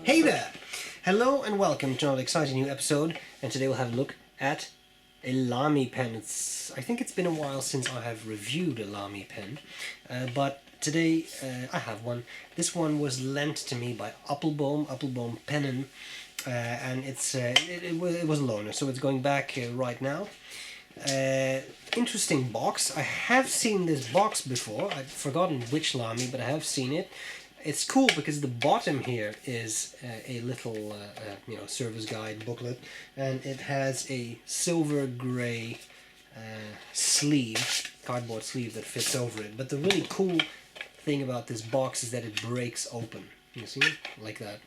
Hey there! Hello and welcome to another exciting new episode, and today we'll have a look at a Lamy pen. I think it's been a while since I have reviewed a Lamy pen, but today I have one. This one was lent to me by Appelboom Pennen, and it was a loaner, so it's going back right now. Interesting box. I have seen this box before. I've forgotten which Lamy, but I have seen it. It's cool because the bottom here is a little service guide booklet, and it has a silver grey cardboard sleeve that fits over it. But the really cool thing about this box is that it breaks open. You see, like that.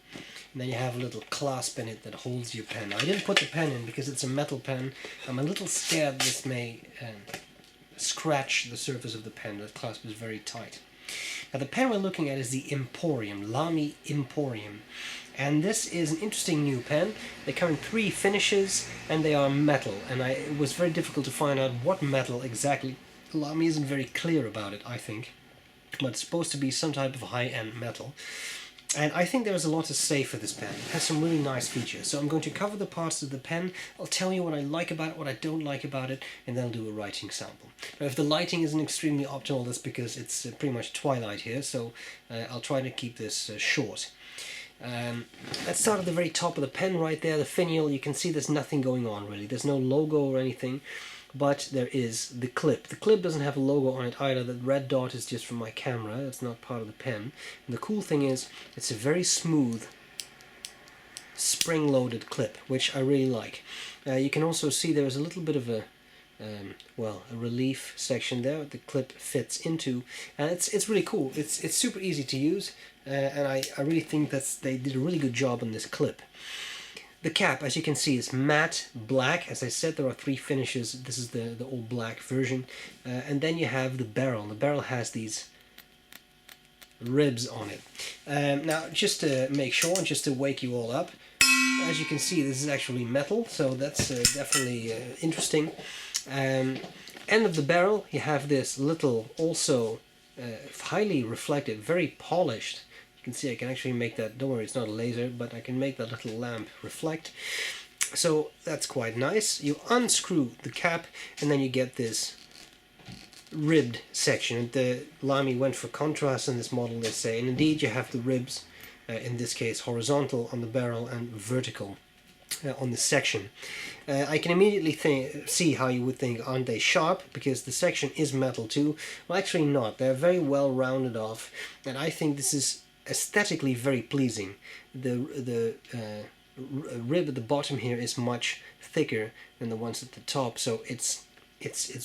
And then you have a little clasp in it that holds your pen. Now, I didn't put the pen in because it's a metal pen. I'm a little scared this may scratch the surface of the pen. The clasp is very tight. Now, the pen we're looking at is the Emporium, Lamy Imporium. And this is an interesting new pen. They come in 3 finishes and they are metal. And it was very difficult to find out what metal exactly. Lamy isn't very clear about it, I think. But it's supposed to be some type of high-end metal. And I think there's a lot to say for this pen. It has some really nice features. So I'm going to cover the parts of the pen. I'll tell you what I like about it, what I don't like about it, and then I'll do a writing sample. Now, if the lighting isn't extremely optimal, that's because it's pretty much twilight here, so I'll try to keep this short. Let's start at the very top of the pen right there, the finial. You can see there's nothing going on really. There's no logo or anything. But there is the clip. The clip doesn't have a logo on it either. The red dot is just from my camera. It's not part of the pen. And the cool thing is, it's a very smooth, spring-loaded clip, which I really like. You can also see there's a little bit of a relief section there the clip fits into, and it's really cool. It's super easy to use, and I really think they did a really good job on this clip. The cap, as you can see, is matte black. As I said, there are 3 finishes. This is the all black version. And then you have the barrel. The barrel has these ribs on it. Now, just to make sure and just to wake you all up, as you can see, this is actually metal, so that's definitely interesting. End of the barrel, you have this little, also highly reflective, very polished. You can see I can actually make that, don't worry, it's not a laser, but I can make that little lamp reflect. So that's quite nice. You unscrew the cap and then you get this ribbed section. The Lamy went for contrast in this model, they say, and indeed you have the ribs, in this case horizontal on the barrel and vertical on the section. I can immediately see how you would think, aren't they sharp? Because the section is metal too. Well, actually not. They're very well rounded off, and I think this is aesthetically very pleasing. The rib at the bottom here is much thicker than the ones at the top, so it's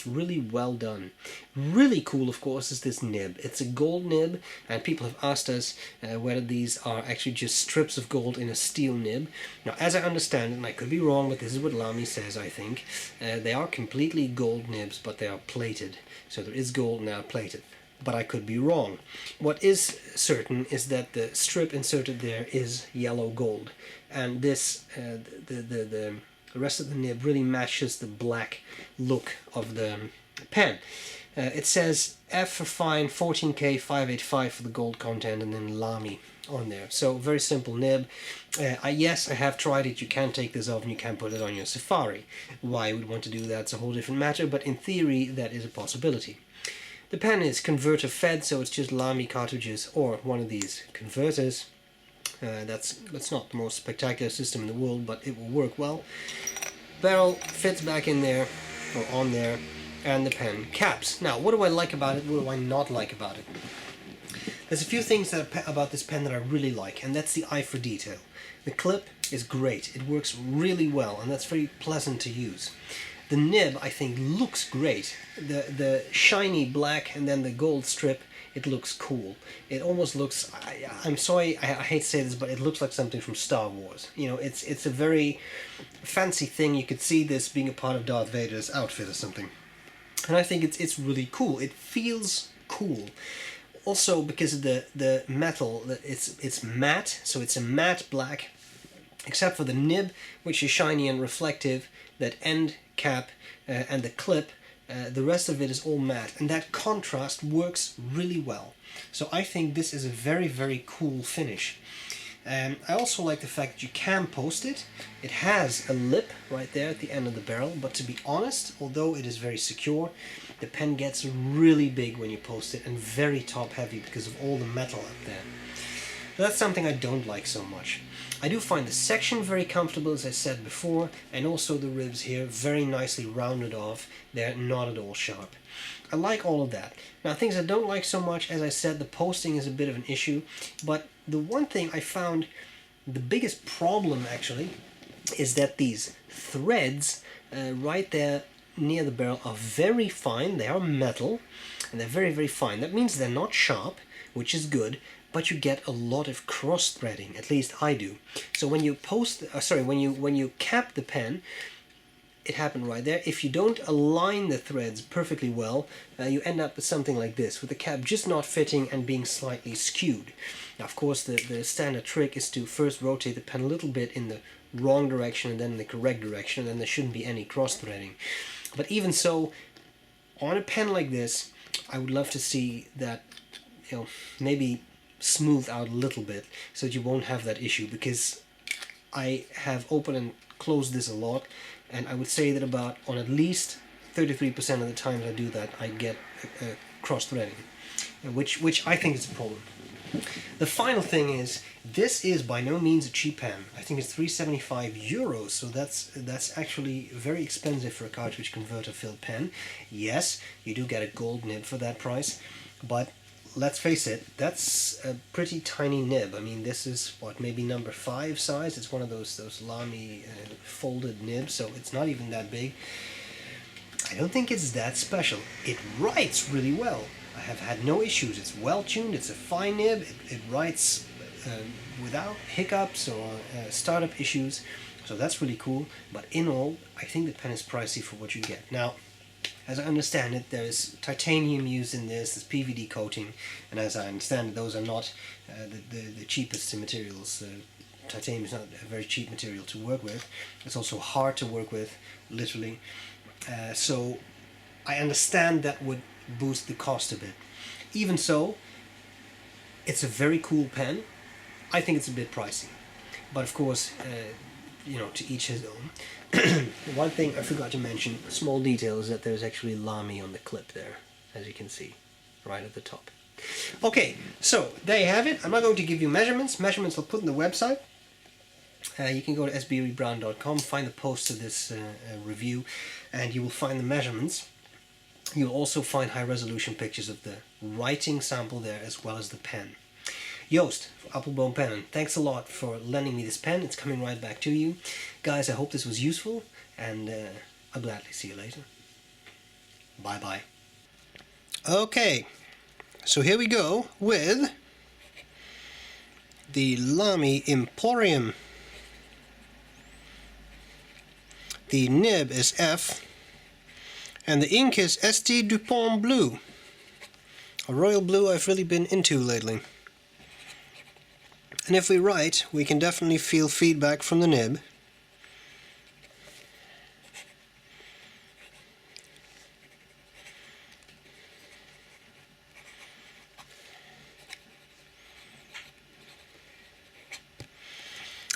really well done. Really cool, of course, is this nib. It's a gold nib, and people have asked us whether these are actually just strips of gold in a steel nib. Now, as I understand it, and I could be wrong, but this is what Lamy says, I think, they are completely gold nibs, but they are plated. So there is gold now plated. But I could be wrong. What is certain is that the strip inserted there is yellow gold, and this the rest of the nib really matches the black look of the pen. It says F for fine, 14K 585 for the gold content, and then Lamy on there. So very simple nib. Yes, I have tried it. You can take this off and you can put it on your Safari. Why you would want to do that's a whole different matter, but in theory that is a possibility. The pen is converter fed, so it's just Lamy cartridges or one of these converters. That's not the most spectacular system in the world, but it will work well. Barrel fits back in there, or on there, and the pen caps. Now, what do I like about it? What do I not like about it? There's a few things about this pen that I really like, and that's the eye for detail. The clip is great. It works really well, and that's very pleasant to use. The nib, I think, looks great. The shiny black and then the gold strip, it looks cool. It almost looks, I'm sorry, I hate to say this, but it looks like something from Star Wars. You know, it's a very fancy thing. You could see this being a part of Darth Vader's outfit or something. And I think it's really cool. It feels cool. Also, because of the metal, it's matte, so it's a matte black, except for the nib, which is shiny and reflective. That end cap and the clip, the rest of it is all matte, and that contrast works really well. So I think this is a very, very cool finish. I also like the fact that you can post it. It has a lip right there at the end of the barrel, but to be honest, although it is very secure, the pen gets really big when you post it and very top heavy because of all the metal up there. So that's something I don't like so much. I do find the section very comfortable, as I said before, and also the ribs here very nicely rounded off. They're not at all sharp. I like all of that. Now, things I don't like so much, as I said, the posting is a bit of an issue, but the one thing I found, the biggest problem actually, is that these threads right there near the barrel are very fine. They are metal, and they're very, very fine. That means they're not sharp, which is good, but you get a lot of cross-threading. At least I do. So when you when you cap the pen, it happened right there. If you don't align the threads perfectly well, you end up with something like this, with the cap just not fitting and being slightly skewed. Now, of course, the standard trick is to first rotate the pen a little bit in the wrong direction and then in the correct direction, and then there shouldn't be any cross-threading. But even so, on a pen like this, I would love to see that, you know, maybe smooth out a little bit so that you won't have that issue, because I have opened and closed this a lot, and I would say that about on at least 33% of the times I do that, I get cross-threading, which I think is a problem. The final thing is, this is by no means a cheap pen. I think it's €375, so that's actually very expensive for a cartridge converter filled pen. Yes, you do get a gold nib for that price, but let's face it, that's a pretty tiny nib. I mean, this is what, maybe number 5 size. It's one of those Lamy folded nibs, so it's not even that big. I don't think it's that special. It writes really well. I have had no issues. It's well tuned. It's a fine nib. It writes without hiccups or startup issues, so that's really cool. But in all, I think the pen is pricey for what you get. Now, as I understand it, there is titanium used in this PVD coating, and as I understand it, those are not the cheapest materials. Titanium is not a very cheap material to work with. It's also hard to work with, literally. So I understand that would boost the cost a bit. Even so, it's a very cool pen. I think it's a bit pricey, but of course, you know, to each his own. One thing I forgot to mention, a small detail, is that there's actually Lamy on the clip there, as you can see, right at the top. Okay, so there you have it. I'm not going to give you measurements. Measurements I'll put on the website. You can go to StephenBrown.com, find the post of this review, and you will find the measurements. You'll also find high-resolution pictures of the writing sample there, as well as the pen. Joost, for Appelboom Pennen, thanks a lot for lending me this pen. It's coming right back to you. Guys, I hope this was useful, and I'll gladly see you later. Bye-bye. Okay, so here we go with the Lamy Imporium. The nib is F, and the ink is St. Dupont Blue. A royal blue I've really been into lately. And if we write, we can definitely feel feedback from the nib.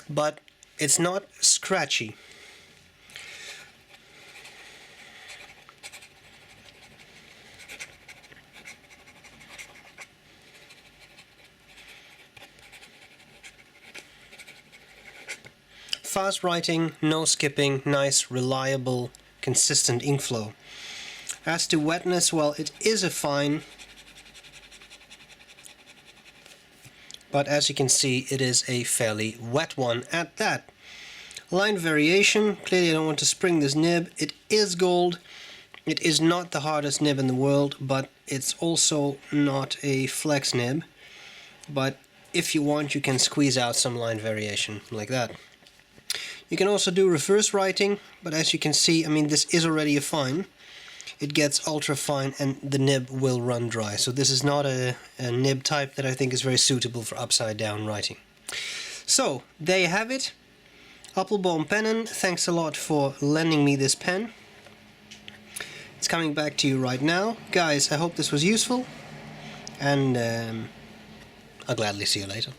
But it's not scratchy. Fast writing, no skipping, nice, reliable, consistent ink flow. As to wetness, well, it is a fine, but as you can see, it is a fairly wet one at that. Line variation, clearly I don't want to spring this nib. It is gold. It is not the hardest nib in the world, but it's also not a flex nib. But if you want, you can squeeze out some line variation like that. You can also do reverse writing, but as you can see, I mean, this is already a fine. It gets ultra fine and the nib will run dry. So this is not a nib type that I think is very suitable for upside down writing. So, there you have it. Appelboom Pennen, thanks a lot for lending me this pen. It's coming back to you right now. Guys, I hope this was useful, and I'll gladly see you later.